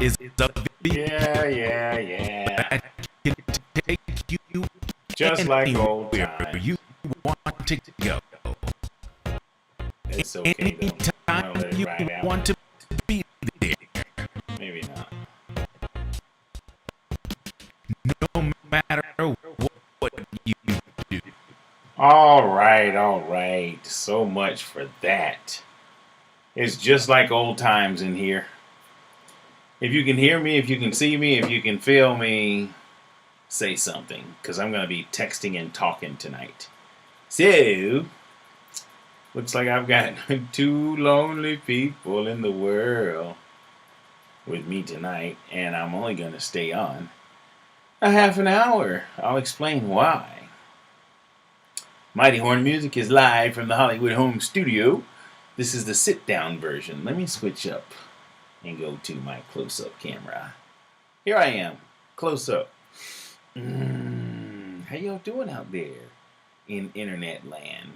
is a Yeah, vehicle yeah, yeah. that can take you Just like old anywhere times. you want to go. It's okay though. I'm Anytime gonna let it you ride out. want to be there, Maybe not. no matter what you do. All right, all right. So much for that. It's just like old times in here. If you can hear me, if you can see me, if you can feel me, say something, because I'm going to be texting and talking tonight. So, looks like I've got two lonely people in the world with me tonight, and I'm only going to stay on a half an hour. I'll explain why. Mighty Horn Music is live from the Hollywood home studio. This is the sit-down version. Let me switch up and go to my close-up camera. Here I am, close-up. How y'all doing out there in internet land?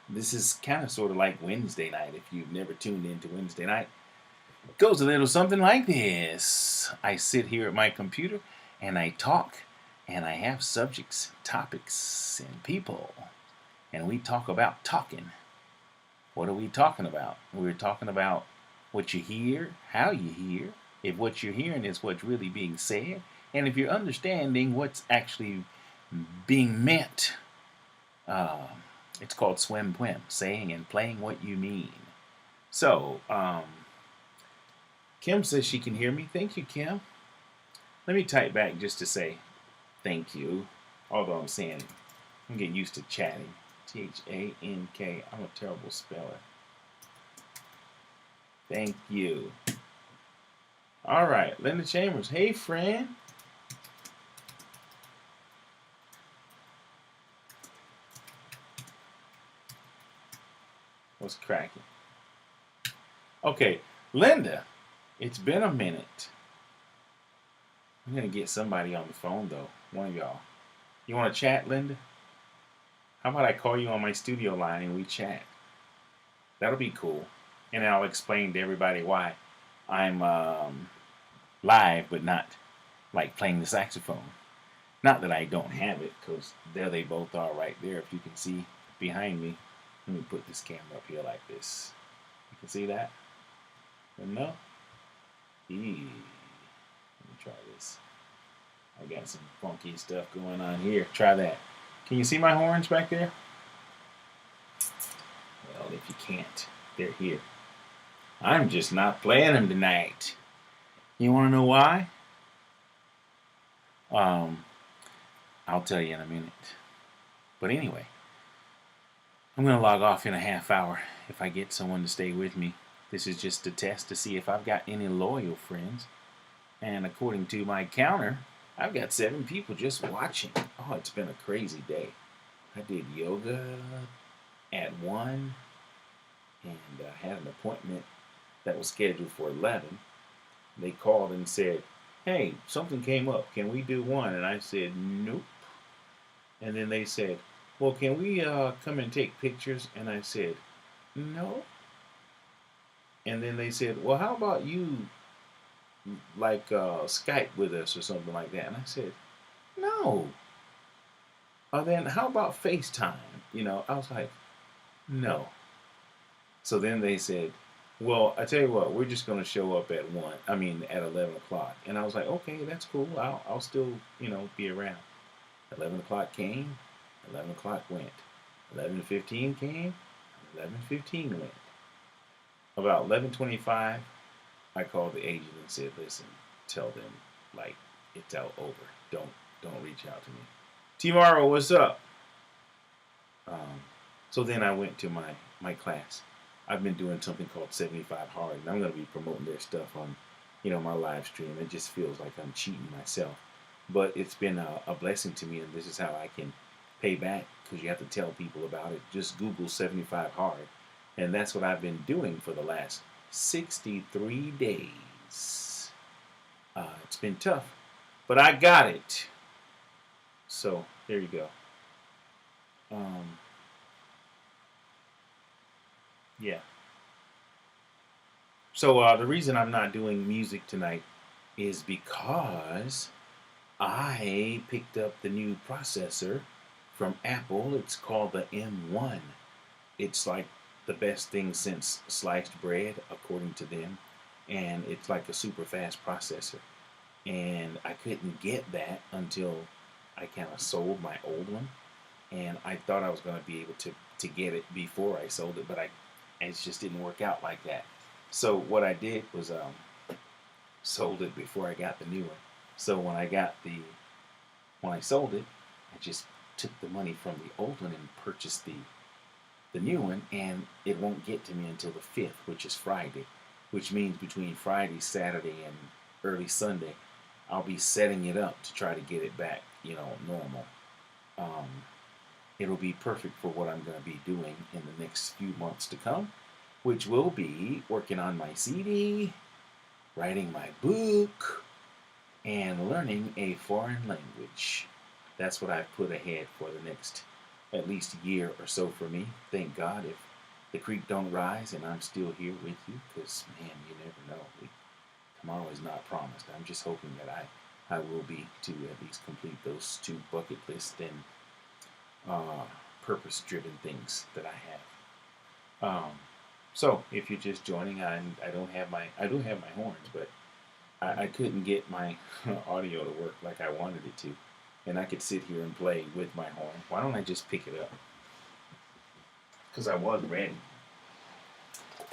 This is kind of sort of like Wednesday night. If you've never tuned into Wednesday night, it goes a little something like this. I sit here at my computer and I talk, and I have subjects, topics, and people, and we talk about talking. What are we talking about? We're talking about what you hear, how you hear, if what you're hearing is what's really being said, and if you're understanding what's actually being meant. Uh, it's called swim pwim, saying and playing what you mean. So, Kim says she can hear me. Thank you, Kim. Let me type back just to say thank you. Although I'm saying it, I'm getting used to chatting. Thank. I'm a terrible speller. Thank you. All right, Linda Chambers. Hey, friend. What's cracking? Okay, Linda, it's been a minute. I'm going to get somebody on the phone, though. One of y'all. You want to chat, Linda? How about I call you on my studio line and we chat? That'll be cool. And I'll explain to everybody why I'm live, but not like playing the saxophone. Not that I don't have it, because there they both are right there. If you can see behind me. Let me put this camera up here like this. You can see that? No? Let me try this. I got some funky stuff going on here. Try that. Can you see my horns back there? Well, if you can't, they're here. I'm just not playing them tonight. You want to know why? I'll tell you in a minute. But anyway, I'm going to log off in a half hour if I get someone to stay with me. This is just a test to see if I've got any loyal friends. And according to my counter, I've got 7 people just watching. Oh, it's been a crazy day. I did yoga at 1 and had an appointment that was scheduled for 11. They called and said, hey, something came up. Can we do 1? And I said, nope. And then they said, well, can we come and take pictures? And I said, no. And then they said, well, how about you like Skype with us or something like that? And I said, no. Then how about FaceTime? I was like, no. So then they said, well, I tell you what, we're just going to show up at at 11 o'clock. And I was like, okay, that's cool. I'll still, be around. 11 o'clock came, 11 o'clock went. 11:15 came, 11:15 went. About 11:25, I called the agent and said, listen, tell them, like, it's out over. Don't reach out to me. Tomorrow, what's up? So then I went to my class. I've been doing something called 75 Hard, and I'm going to be promoting their stuff on, my live stream. It just feels like I'm cheating myself. But it's been a blessing to me, and this is how I can pay back, because you have to tell people about it. Just Google 75 Hard, and that's what I've been doing for the last 63 days. It's been tough, but I got it. So, there you go. Yeah. So the reason I'm not doing music tonight is because I picked up the new processor from Apple. It's called the M1. It's like the best thing since sliced bread, according to them. And it's like a super fast processor. And I couldn't get that until I kind of sold my old one. And I thought I was going to be able to get it before I sold it, but it just didn't work out like that. So what I did was sold it before I got the new one. So when I sold it, I just took the money from the old one and purchased the new one, and it won't get to me until the 5th, which is Friday, which means between Friday, Saturday, and early Sunday, I'll be setting it up to try to get it back, normal. Um, it'll be perfect for what I'm going to be doing in the next few months to come, which will be working on my CD, writing my book, and learning a foreign language. That's what I've put ahead for the next at least year or so for me. Thank God if the creek don't rise and I'm still here with you, because, man, you never know. Tomorrow is not promised. I'm just hoping that I will be to at least complete those 2 bucket list and purpose-driven things that I have. So if you're just joining, I do have my horns, but I couldn't get my audio to work like I wanted it to, and I could sit here and play with my horn. Why don't I just pick it up? Because I was ready.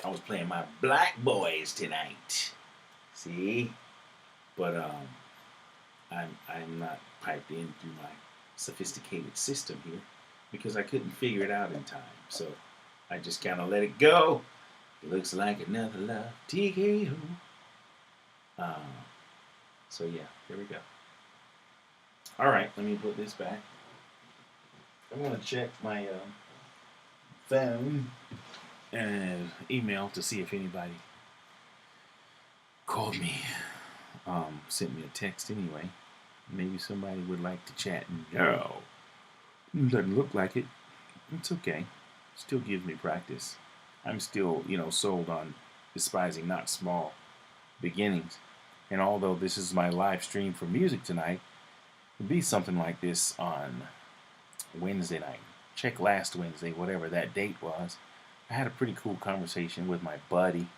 I was playing my Black Boys tonight. See, but I'm not piped in through my sophisticated system here because I couldn't figure it out in time. So I just kind of let it go. It looks like another love TKO. So yeah, here we go. All right, let me put this back. I'm gonna check my phone and email to see if anybody called me, sent me a text anyway. Maybe somebody would like to chat. No, doesn't look like it. It's okay. Still gives me practice. I'm still, sold on despising not small beginnings. And although this is my live stream for music tonight, it'll be something like this on Wednesday night. Check last Wednesday, whatever that date was. I had a pretty cool conversation with my buddy.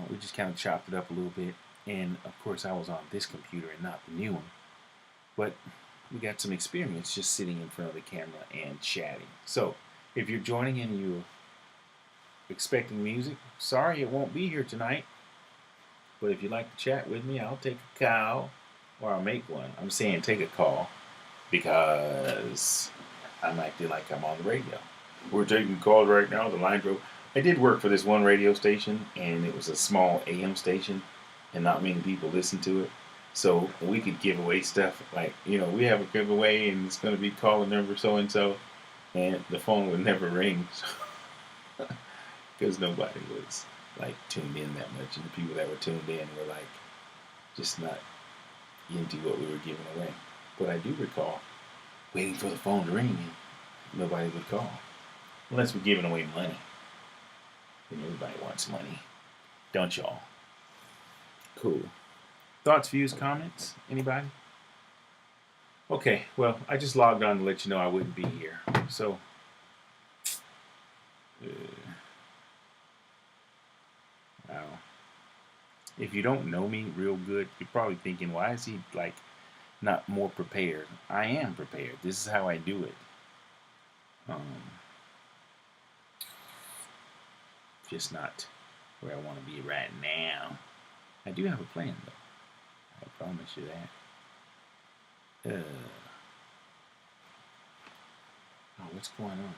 We just kind of chopped it up a little bit. And of course, I was on this computer and not the new one. But we got some experience just sitting in front of the camera and chatting. So if you're joining and you're expecting music, sorry it won't be here tonight. But if you'd like to chat with me, I'll take a call or I'll make one. I'm saying take a call because I'm acting like I'm on the radio. We're taking calls right now. The line broke. I did work for this one radio station, and it was a small AM station, and not many people listened to it. So we could give away stuff like, we have a giveaway, and it's going to be caller number so-and-so, and the phone would never ring because nobody was tuned in that much, and the people that were tuned in were just not into what we were giving away. But I do recall waiting for the phone to ring, and nobody would call unless we're giving away money. And everybody wants money, don't y'all? Cool. Thoughts, views, comments? Anybody? Okay, well, I just logged on to let you know I wouldn't be here. So, if you don't know me real good, you're probably thinking, why is he not more prepared? I am prepared. This is how I do it. Just not where I want to be right now. I do have a plan, though. I promise you that. What's going on?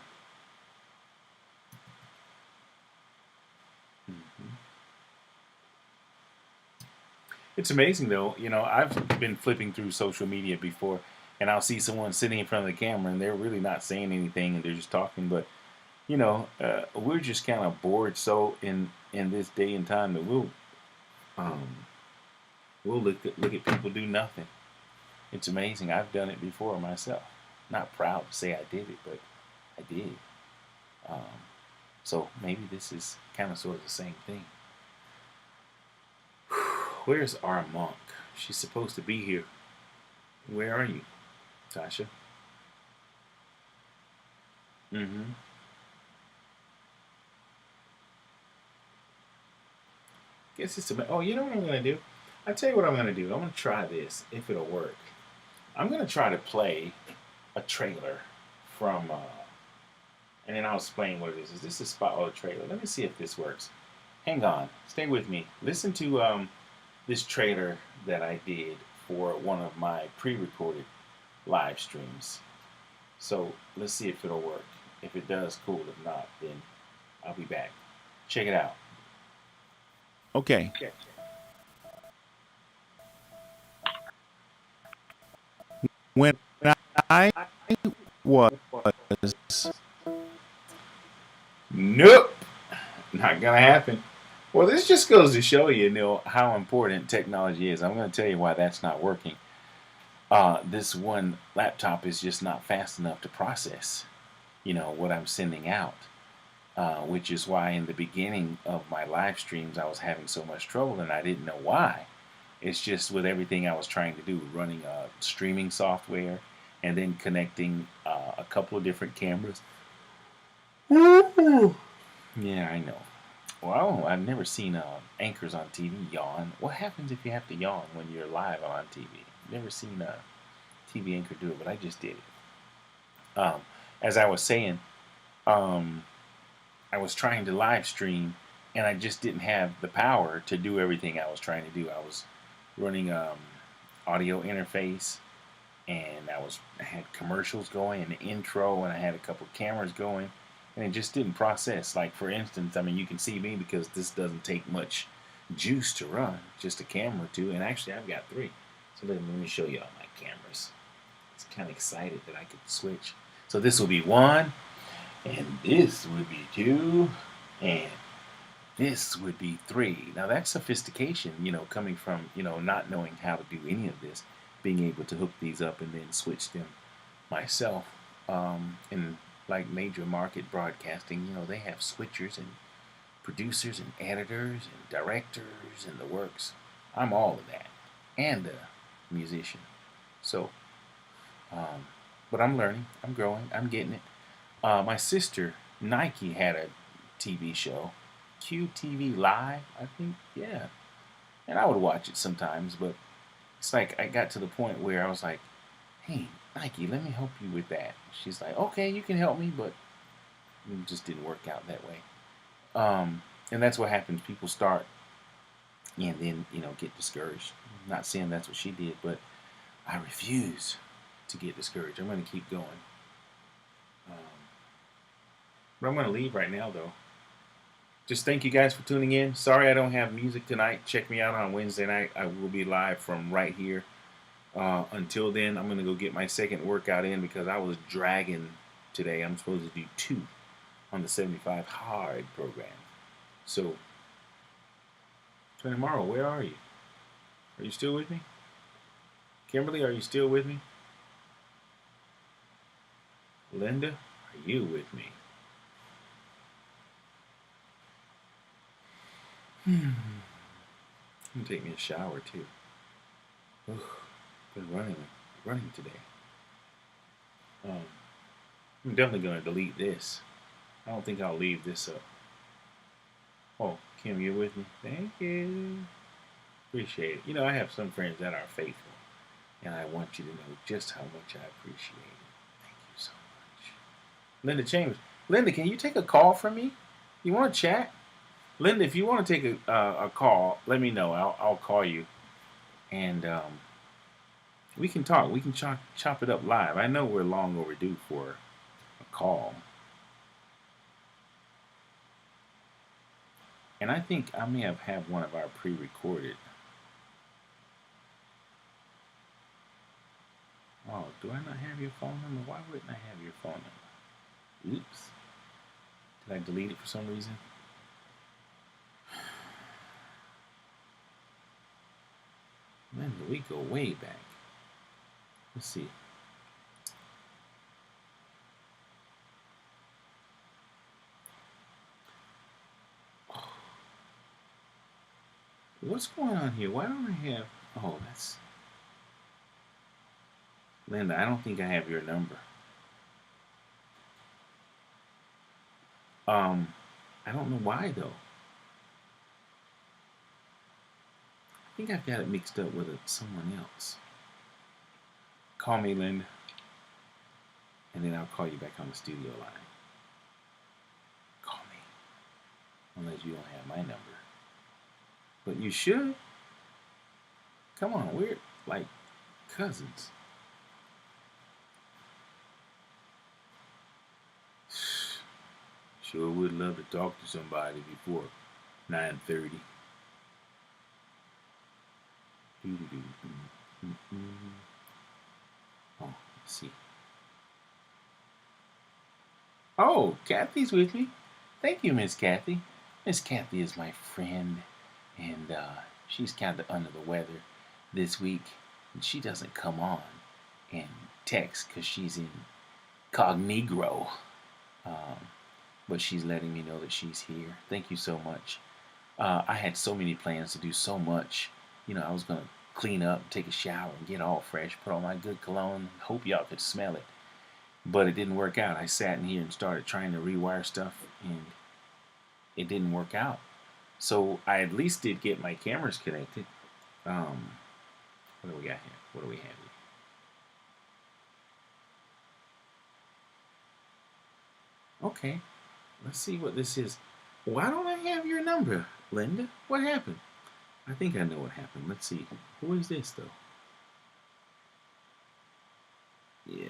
It's amazing, though. I've been flipping through social media before, and I'll see someone sitting in front of the camera, and they're really not saying anything, and they're just talking. But, we're just kind of bored so in this day and time that we'll look at people do nothing. It's amazing. I've done it before myself. Not proud to say I did it, but I did. So maybe this is kind of sort of the same thing. Where's our monk? She's supposed to be here. Where are you, Tasha? Mm-hmm. Guess it's a. Oh, you know what I'm gonna do? I tell you what I'm gonna do. I'm gonna try this if it'll work. I'm gonna try to play a trailer from, and then I'll explain what it is. Is this a spot or a trailer? Let me see if this works. Hang on, stay with me. Listen to this trailer that I did for one of my pre-recorded live streams. So let's see if it'll work. If it does, cool. If not, then I'll be back. Check it out. Okay. When I was Nope, not gonna happen. Well, this just goes to show you, Neil, how important technology is. I'm going to tell you why that's not working. This one laptop is just not fast enough to process, what I'm sending out. Which is why in the beginning of my live streams I was having so much trouble, and I didn't know why. It's just with everything I was trying to do, running streaming software, and then connecting a couple of different cameras. Yeah, I know. Well, I've never seen anchors on TV yawn. What happens if you have to yawn when you're live on TV? Never seen a TV anchor do it, but I just did it. As I was saying, I was trying to live stream, and I just didn't have the power to do everything I was trying to do. I was running audio interface, and I had commercials going, and the intro, and I had a couple cameras going, and it just didn't process. Like, for instance, I mean, you can see me because this doesn't take much juice to run, just a camera or two, and actually I've got 3. So let me show you all my cameras. I was kind of excited that I could switch. So this will be 1, and this would be 2, and this would be 3. Now that's sophistication, coming from, not knowing how to do any of this, being able to hook these up and then switch them myself. In like major market broadcasting, they have switchers and producers and editors and directors and the works. I'm all of that, and a musician. So, but I'm learning, I'm growing, I'm getting it. My sister, Nike, had a TV show, QTV Live, I think, yeah. And I would watch it sometimes, but it's like I got to the point where I was like, hey, Nike, let me help you with that. She's like, okay, you can help me, but it just didn't work out that way. And that's what happens. People start and then, get discouraged. I'm not saying that's what she did, but I refuse to get discouraged. I'm going to keep going. But I'm going to leave right now, though. Just thank you guys for tuning in. Sorry I don't have music tonight. Check me out on Wednesday night. I will be live from right here. Until then, I'm going to go get my second workout in because I was dragging today. I'm supposed to do 2 on the 75 hard program. So, tomorrow, where are you? Are you still with me? Kimberly, are you still with me? Linda, are you with me? I'm going to take me a shower, too. Ugh. Been running today. I'm definitely going to delete this. I don't think I'll leave this up. Oh, Kim, you're with me? Thank you. Appreciate it. I have some friends that are faithful, and I want you to know just how much I appreciate it. Thank you so much. Linda Chambers. Linda, can you take a call from me? You want to chat? Linda, if you want to take a call, let me know. I'll call you, and we can talk. We can chop it up live. I know we're long overdue for a call. And I think I may have one of our pre-recorded. Oh, do I not have your phone number? Why wouldn't I have your phone number? Oops. Did I delete it for some reason? Linda, we go way back. Let's see. What's going on here? Why don't I have... Oh, that's... Linda, I don't think I have your number. I don't know why, though. I think I've got it mixed up with someone else. Call me, Linda. And then I'll call you back on the studio line. Call me. Unless you don't have my number. But you should. Come on, we're like cousins. Sure would love to talk to somebody before 9:30. Oh, let's see. Oh, Kathy's with me. Thank you, Miss Kathy. Miss Kathy is my friend, and she's kind of under the weather this week, and she doesn't come on and text because she's incognito. But she's letting me know that she's here. Thank you so much. I had so many plans to do so much. You know, I was going to clean up, take a shower, and get all fresh, put on my good cologne, hope y'all could smell it. But it didn't work out. I sat in here and started trying to rewire stuff, and it didn't work out. So I at least did get my cameras connected. What do we got here? What do we have here? Okay, let's see what this is. Why don't I have your number, Linda? What happened? I think I know what happened. Let's see. Who is this, though? Yeah.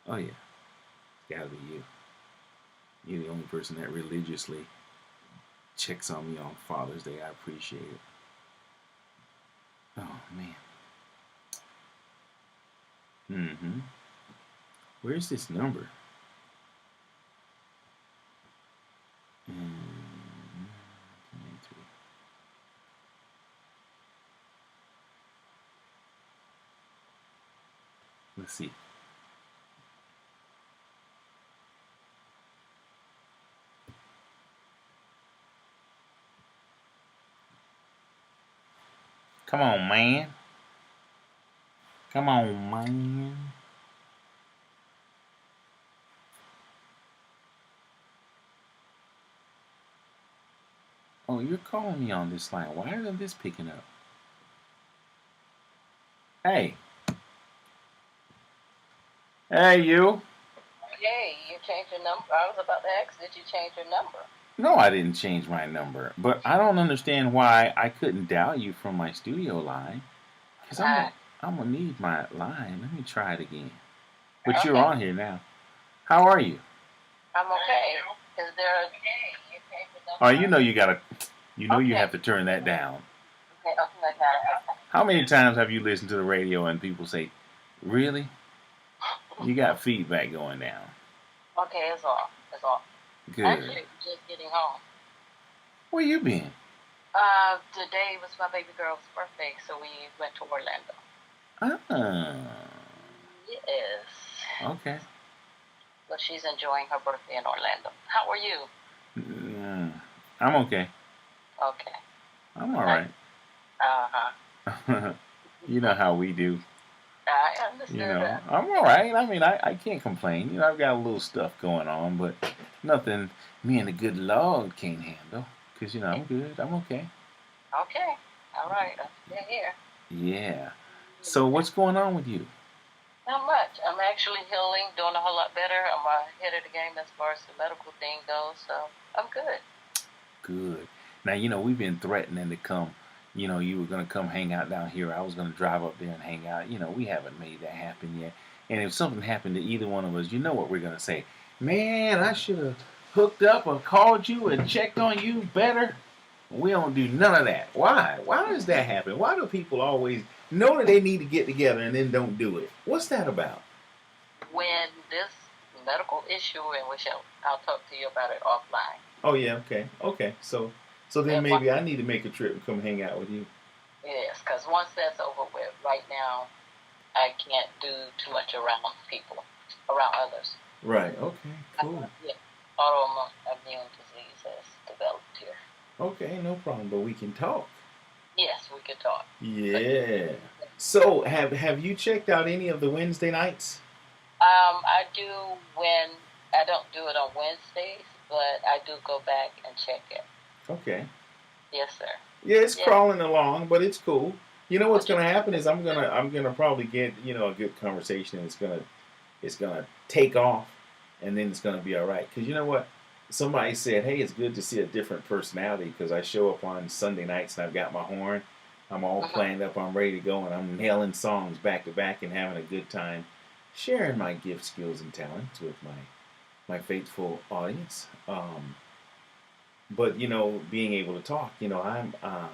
Oh, yeah. It's gotta be you. You're the only person that religiously checks on me on Father's Day. I appreciate it. Oh, man. Where's this number? Let's see. Come on, man. Come on, man. Oh, you're calling me on this line. Why isn't this picking up? Hey. Hey, you. Hey, you changed your number. I was about to ask, did you change your number? No, I didn't change my number. But I don't understand why I couldn't dial you from my studio line. Because I'm going to need my line. Let me try it again. But Okay. You're on here now. How are you? I'm okay. Is there a... You changed your number? Oh, you know you got to... You know you Okay. have to turn that down. Okay, I got it. How many times have you listened to the radio and people say, really? You got feedback going down. Okay, it's off. It's off. Good. Actually, just getting home. Where you been? Today was my baby girl's birthday, so we went to Orlando. Ah. Yes. Okay. So she's enjoying her birthday in Orlando. How are you? I'm okay. Okay. I'm all right. Uh-huh. You know how we do. I understand that. I'm all right. I mean, I can't complain. I've got a little stuff going on, but nothing me and the good Lord can't handle. Because, I'm good. I'm okay. Okay. All right. I'm still here. Yeah. So what's going on with you? Not much. I'm actually healing, doing a whole lot better. I'm ahead of the game as far as the medical thing goes, so I'm good. Good. Now, we've been threatening to come. You were going to come hang out down here. I was going to drive up there and hang out. We haven't made that happen yet. And if something happened to either one of us, you know what we're going to say. Man, I should have hooked up or called you and checked on you better. We don't do none of that. Why? Why does that happen? Why do people always know that they need to get together and then don't do it? What's that about? When this medical issue, and I'll talk to you about it offline. Oh, yeah, okay. So then maybe I need to make a trip and come hang out with you. Yes, because once that's over with, right now, I can't do too much around people, around others. Right, okay, cool. Yeah, autoimmune disease has developed here. Okay, no problem. But we can talk. Yes, we can talk. Yeah. So have you checked out any of the Wednesday nights? I do when I don't do it on Wednesdays, but I do go back and check it. Okay. Yes, sir. Yeah, it's Yeah. crawling along, but it's cool. You know what's But you, gonna happen is I'm gonna probably get a good conversation, and it's gonna take off, and then it's gonna be all right. Because you know what? Somebody said, "Hey, it's good to see a different personality." Because I show up on Sunday nights and I've got my horn, I'm all planned up, I'm ready to go, and I'm nailing songs back to back and having a good time, sharing my gifts, skills, and talents with my faithful audience. But being able to talk, I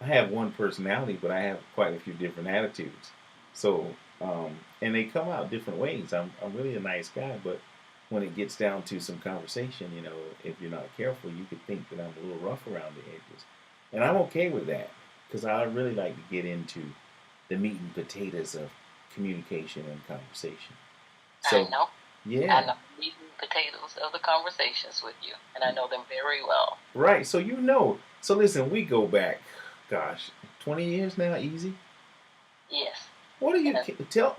have one personality, but I have quite a few different attitudes. So, and they come out different ways. I'm really a nice guy, but when it gets down to some conversation, if you're not careful, you could think that I'm a little rough around the edges, and I'm okay with that because I really like to get into the meat and potatoes of communication and conversation. I So, know. yeah, I know the meat and potatoes of the conversations with you, and I know them very well. right. So listen, we go back, gosh, 20 years now, easy. Yes. What do you Yes.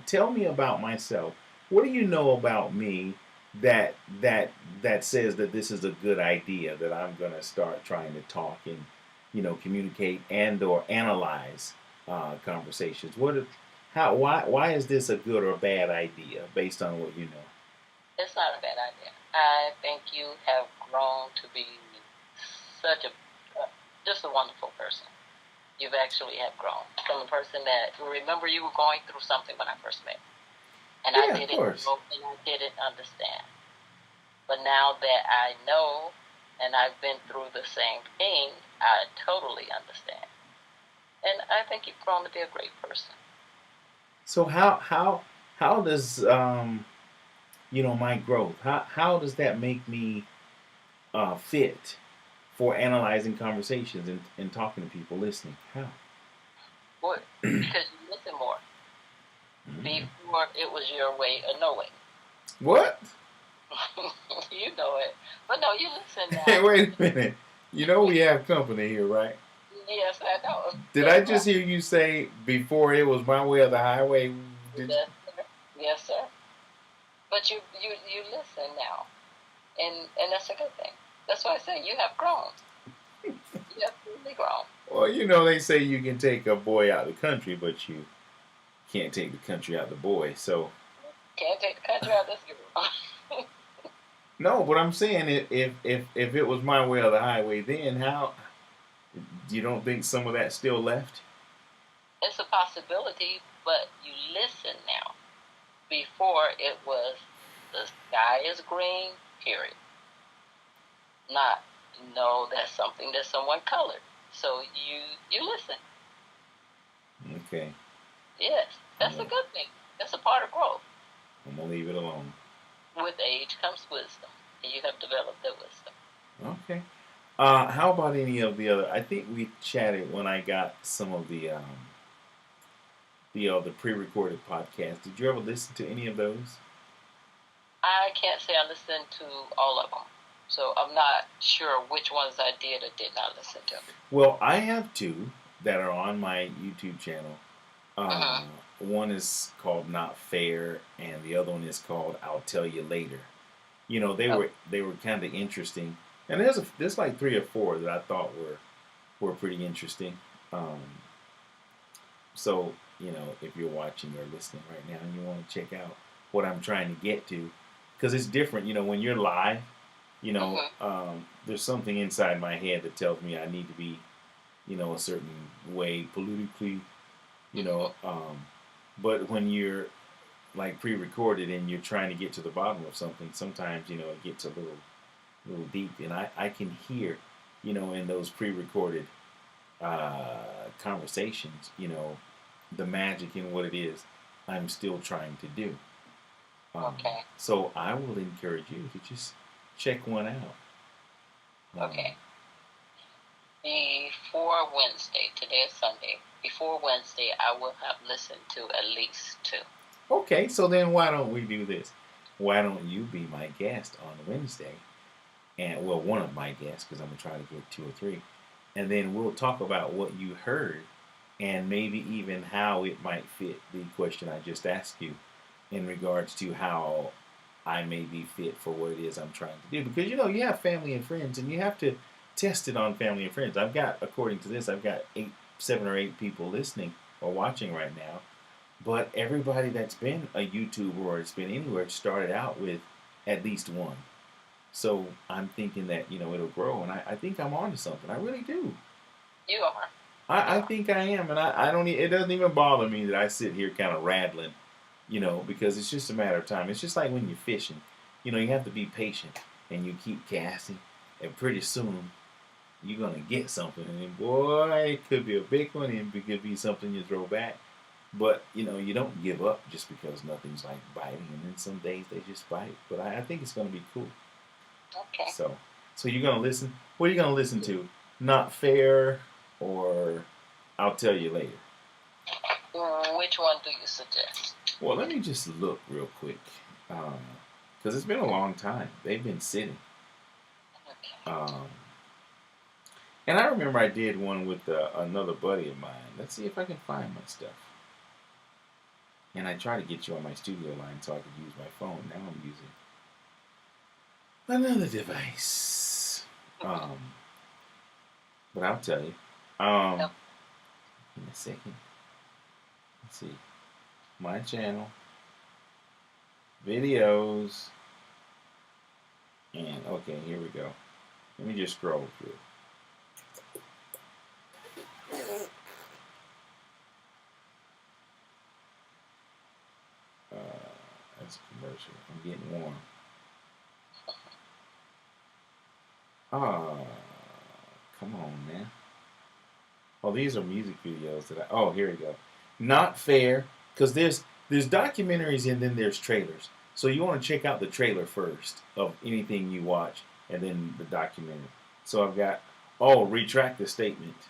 tell me about myself? What do you know about me that that says that this is a good idea that I'm going to start trying to talk and communicate and or analyze conversations? Why is this a good or bad idea based on what you know? It's not a bad idea. I think you have grown to be such a just a wonderful person. You've actually have grown from the person that remember you were going through something when I first met, and I Yeah, of didn't course. know and I didn't understand. But now that I know and I've been through the same thing, I totally understand. And I think you've grown to be a great person. So how does my growth, how does that make me fit for analyzing conversations and talking to people, listening? How? Good. Because you listen more. Before it was your way of knowing. What? You know it. But no, you listen Hey, now. wait a minute. You know we have company here, right? Yes, I know. Did I just hear you say before it was my way or the highway? Did Yes, sir. Yes, sir. But you listen now. And that's a good thing. That's why I say you have grown. You have really grown. Well, they say you can take a boy out of the country, but you can't take the country out of the boy. So Can't take the country out of this girl. no, but I'm saying if it was my way or the highway, then how you don't think some of that still left? It's a possibility, but you listen now. Before it was the sky is green, period. Not no, that's something that someone colored. So you listen. Okay, Yes, that's a good thing. That's a part of growth. I'm gonna leave it alone. With age comes wisdom, and you have developed that wisdom. Okay. How about any of the other? I think we chatted when I got some of the pre-recorded podcasts. Did you ever listen to any of those? I can't say I listened to all of them, so I'm not sure which ones I did or did not listen to. Well, I have two that are on my YouTube channel. Uh-huh. One is called Not Fair, and the other one is called I'll Tell You Later. They were kind of interesting, and there's like three or four that I thought were pretty interesting. Um, so if you're watching or listening right now and you want to check out what I'm trying to get to, because it's different. When you're live, there's something inside my head that tells me I need to be a certain way politically, you know. But when you're like pre-recorded and you're trying to get to the bottom of something, sometimes it gets a little deep, and I can hear, in those pre-recorded conversations, the magic in what it is I'm still trying to do. Okay. So I will encourage you to just check one out. Okay. Before Wednesday, today is Sunday. Before Wednesday, I will have listened to at least two. Okay, so then why don't we do this? Why don't you be my guest on Wednesday? And well, one of my guests, because I'm gonna try to get two or three. and then we'll talk about what you heard and maybe even how it might fit the question I just asked you in regards to how I may be fit for what it is I'm trying to do. Because you have family and friends, and you have to test it on family and friends. I've got, according to this, I've got 7 or 8 people listening or watching right now. But everybody that's been a YouTuber or it's been anywhere started out with at least one. So I'm thinking that it'll grow, and I think I'm onto something. I really do. You are. I think I am, and I don't. It doesn't even bother me that I sit here kind of rattling, because it's just a matter of time. It's just like when you're fishing, you have to be patient, and you keep casting, and pretty soon you're gonna get something, and then, boy, it could be a big one, and it could be something you throw back. But you don't give up just because nothing's like biting, and then some days they just bite. But I think it's gonna be cool. Okay. So you're gonna listen. What are you gonna listen to? Not Fair, or I'll Tell You Later. Which one do you suggest? Well, let me just look real quick, because it's been a long time. They've been sitting. Okay. And I remember I did one with another buddy of mine. Let's see if I can find my stuff. And I try to get you on my studio line so I could use my phone. Now I'm using another device. But I'll tell you. Yep. In a second. Let's see. My channel. Videos. And, okay, here we go. Let me just scroll through. That's a commercial. I'm getting warm. Come on, man. Oh, these are music videos that oh, here we go. Not Fair, because there's documentaries and then there's trailers. So you want to check out the trailer first of anything you watch, and then the documentary. So I've got Retract the Statement.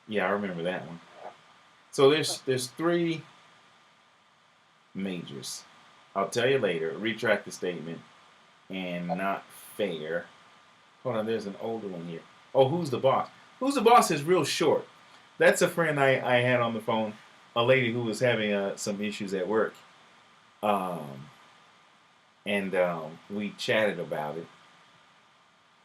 Yeah, I remember that one. So there's 3 majors. I'll Tell You Later, Retract the Statement, and Not Fair. Hold on, there's an older one here. Oh, Who's the Boss? Who's the Boss is real short. That's a friend I had on the phone, a lady who was having some issues at work. And we chatted about it.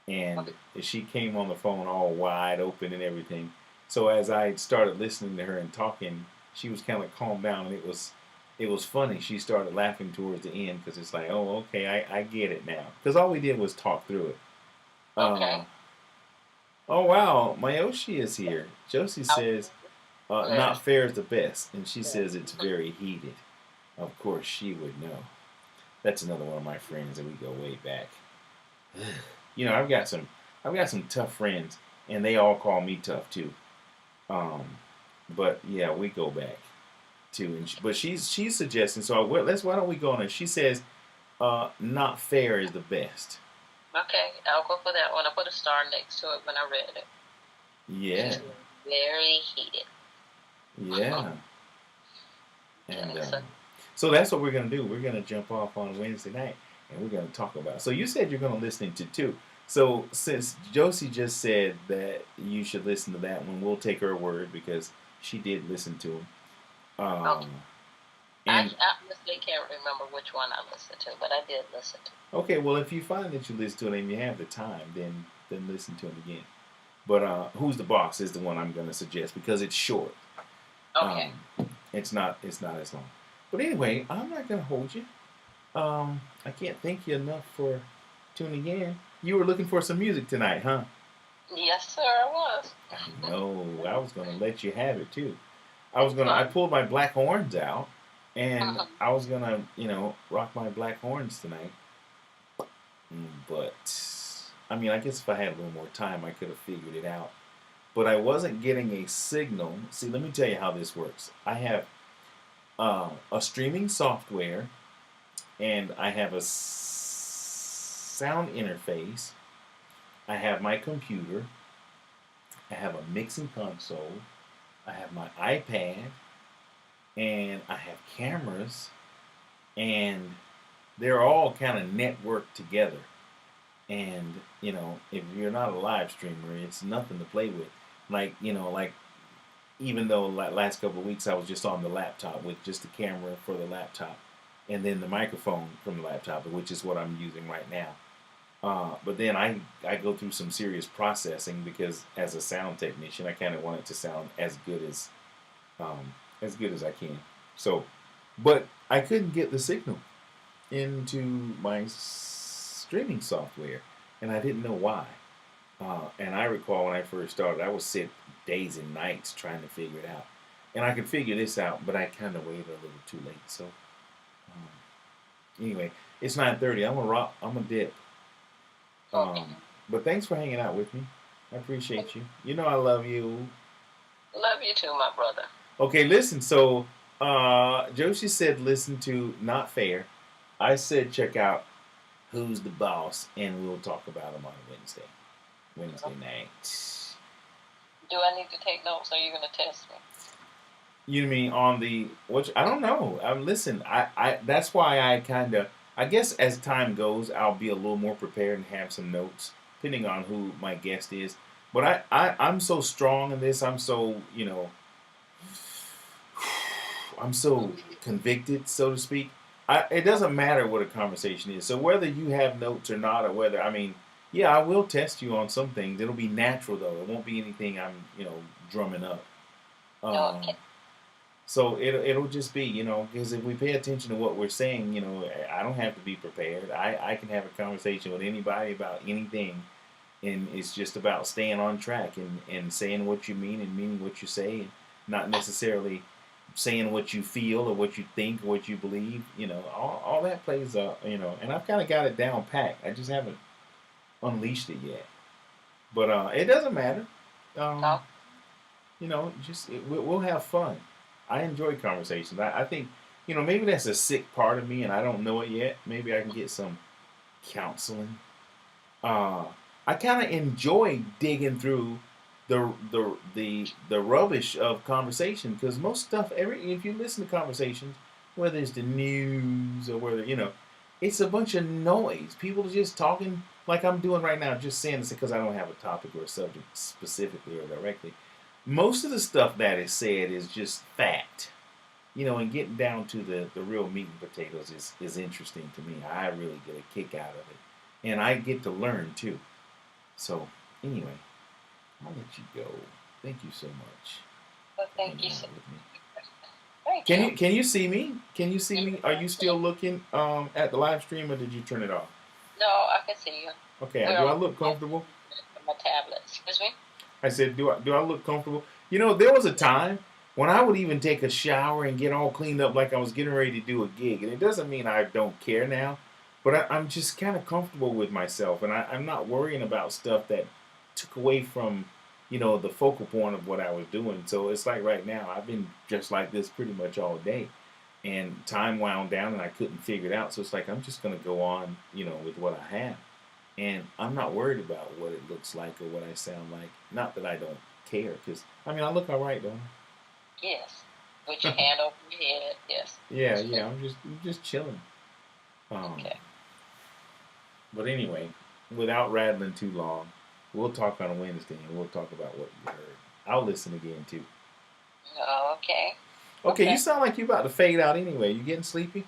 And she came on the phone all wide open and everything. So as I started listening to her and talking, she was kind of calmed down, and it was funny. She started laughing towards the end because it's like, oh, okay, I get it now. Because all we did was talk through it. Okay. Oh, wow, Mayoshi is here. Josie says, Not Fair is the best, and she says it's very heated. Of course, she would know. That's another one of my friends, and we go way back. I've got some tough friends, and they all call me tough too. But yeah, we go back too. But she's suggesting. So why don't we go on? And she says, Not Fair is the best. Okay, I'll go for that one. I put a star next to it when I read it. Yeah. It's very heated. Yeah. And so that's what we're going to do. We're going to jump off on Wednesday night, and we're going to talk about it. So you said you're going to listen to 2. So since Josie just said that you should listen to that one, we'll take her word because she did listen to them. Okay. I And honestly can't remember which one I listened to, but I did listen to. okay, well, if you find that you listen to it and you have the time, then listen to it again. But Who's the Boss is the one I'm going to suggest because it's short. Okay. It's not as long. But anyway, I'm not going to hold you. I can't thank you enough for tuning in. You were looking for some music tonight, huh? Yes, sir, I was. I know. I was going to let you have it too. I pulled my black horns out, and I was going to, rock my black horns tonight. But, I mean, I guess if I had a little more time, I could have figured it out. But I wasn't getting a signal. See, let me tell you how this works. I have a streaming software, and I have a sound interface. I have my computer. I have a mixing console. I have my iPad, and I have cameras, and they're all kind of networked together. And if you're not a live streamer, it's nothing to play with. Like even though last couple of weeks I was just on the laptop with just the camera for the laptop, and then the microphone from the laptop, which is what I'm using right now. But then I go through some serious processing because as a sound technician, I kind of want it to sound as good as I can. So, but I couldn't get the signal into my streaming software, and I didn't know why. And I recall when I first started, I would sit days and nights trying to figure it out, and I could figure this out, but I kind of waited a little too late. So, anyway, it's 9:30. I'm a dip. But thanks for hanging out with me. I appreciate you. You know I love you. Love you too, my brother. Okay, listen. So, Joshi said listen to Not Fair. I said check out Who's the Boss, and we'll talk about them on Wednesday night. Do I need to take notes, or are you going to test me? You mean on the which? I don't know. Listen. I that's why I guess as time goes, I'll be a little more prepared and have some notes, depending on who my guest is. But I'm so strong in this. I'm so I'm so convicted, so to speak. It doesn't matter what a conversation is. So whether you have notes or not, or whether yeah, I will test you on some things. It'll be natural though. It won't be anything I'm drumming up. Okay. So it'll just be because if we pay attention to what we're saying, I don't have to be prepared. I can have a conversation with anybody about anything, and it's just about staying on track and saying what you mean and meaning what you say, and not necessarily saying what you feel or what you think or what you believe. All that plays and I've kind of got it down pat. I just haven't unleashed it yet. But it doesn't matter. No. We'll have fun. I enjoy conversations. I think maybe that's a sick part of me, and I don't know it yet. Maybe I can get some counseling. I kind of enjoy digging through the rubbish of conversation, because most stuff, if you listen to conversations, whether it's the news or whether it's a bunch of noise. People are just talking like I'm doing right now, just saying this because I don't have a topic or a subject specifically or directly. Most of the stuff that is said is just fact. And getting down to the real meat and potatoes is interesting to me. I really get a kick out of it. And I get to learn too. So, anyway, I'll let you go. Thank you so much. Well, thank you so much. Can you see me? Can you see me? Are you still looking at the live stream, or did you turn it off? No, I can see you. Okay, do I look comfortable? My tablet. Excuse me? I said, do I look comfortable? There was a time when I would even take a shower and get all cleaned up like I was getting ready to do a gig. And it doesn't mean I don't care now, but I'm just kind of comfortable with myself. And I'm not worrying about stuff that took away from, the focal point of what I was doing. So it's like right now, I've been just like this pretty much all day. And time wound down and I couldn't figure it out. So it's like I'm just going to go on, with what I have. And I'm not worried about what it looks like or what I sound like. Not that I don't care, because, I look all right, don't I? Yes. With your hand over your head, yes. Yeah, I'm just chilling. Okay. But anyway, without rattling too long, we'll talk on Wednesday, and we'll talk about what you heard. I'll listen again, too. Okay. Okay, you sound like you're about to fade out anyway. You getting sleepy?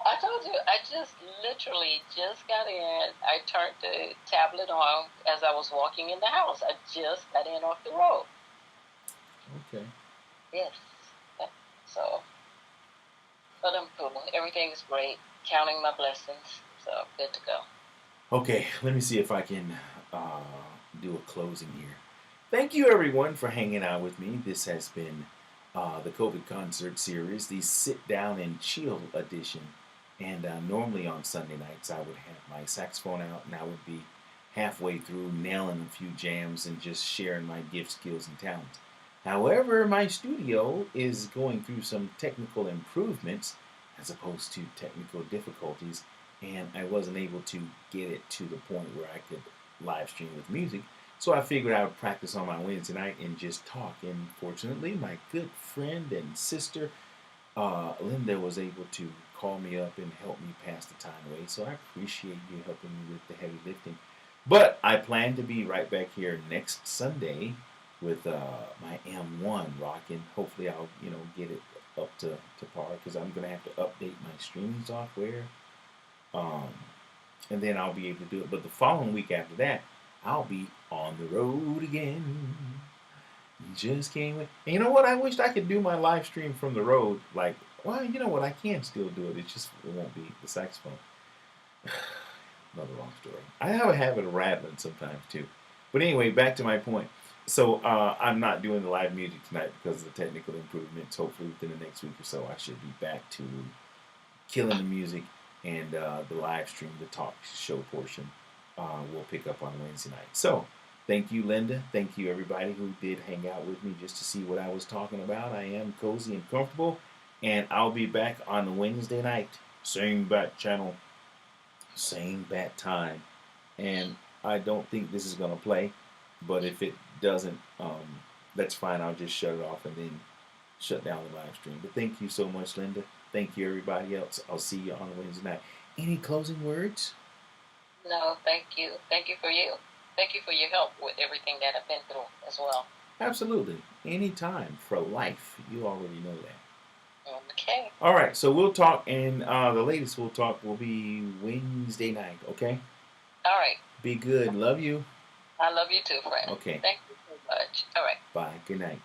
I told you, I just literally just got in. I turned the tablet on as I was walking in the house. I just got in off the road. Okay. Yes. So, but I'm cool. Everything's great. Counting my blessings. So, good to go. Okay, let me see if I can do a closing here. Thank you, everyone, for hanging out with me. This has been the COVID concert series, the sit down and chill edition. And normally on Sunday nights, I would have my saxophone out, and I would be halfway through nailing a few jams and just sharing my gifts, skills, and talents. However, my studio is going through some technical improvements as opposed to technical difficulties, and I wasn't able to get it to the point where I could live stream with music. So I figured I would practice on my Wednesday night and just talk. And fortunately, my good friend and sister, Linda, was able to call me up and help me pass the time away. So I appreciate you helping me with the heavy lifting. But I plan to be right back here next Sunday with my M1 rocking. Hopefully, I'll get it up to par because I'm gonna have to update my streaming software, um, and then I'll be able to do it. But the following week after that, I'll be on the road again. Just can't wait. And you know what? I wished I could do my live stream from the road. Like, well, you know what? I can still do it. It won't be the saxophone. Another long story. I have a habit of rattling sometimes too. But anyway, back to my point. So I'm not doing the live music tonight because of the technical improvements. Hopefully within the next week or so, I should be back to killing the music, and the live stream, the talk show portion, will pick up on Wednesday night. So thank you, Linda. Thank you, everybody who did hang out with me just to see what I was talking about. I am cozy and comfortable, and I'll be back on Wednesday night. Same bat channel, same bat time. And I don't think this is going to play, but if it doesn't, that's fine. I'll just shut it off and then shut down the live stream. But thank you so much, Linda. Thank you, everybody else. I'll see you on Wednesday night. Any closing words? No, thank you. Thank you for you. Thank you for your help with everything that I've been through as well. Absolutely. Anytime for life. You already know that. Okay. All right. So we'll talk, and the latest we'll talk will be Wednesday night. Okay? All right. Be good. Love you. I love you too, friend. Okay. Thank you so much. All right. Bye. Good night.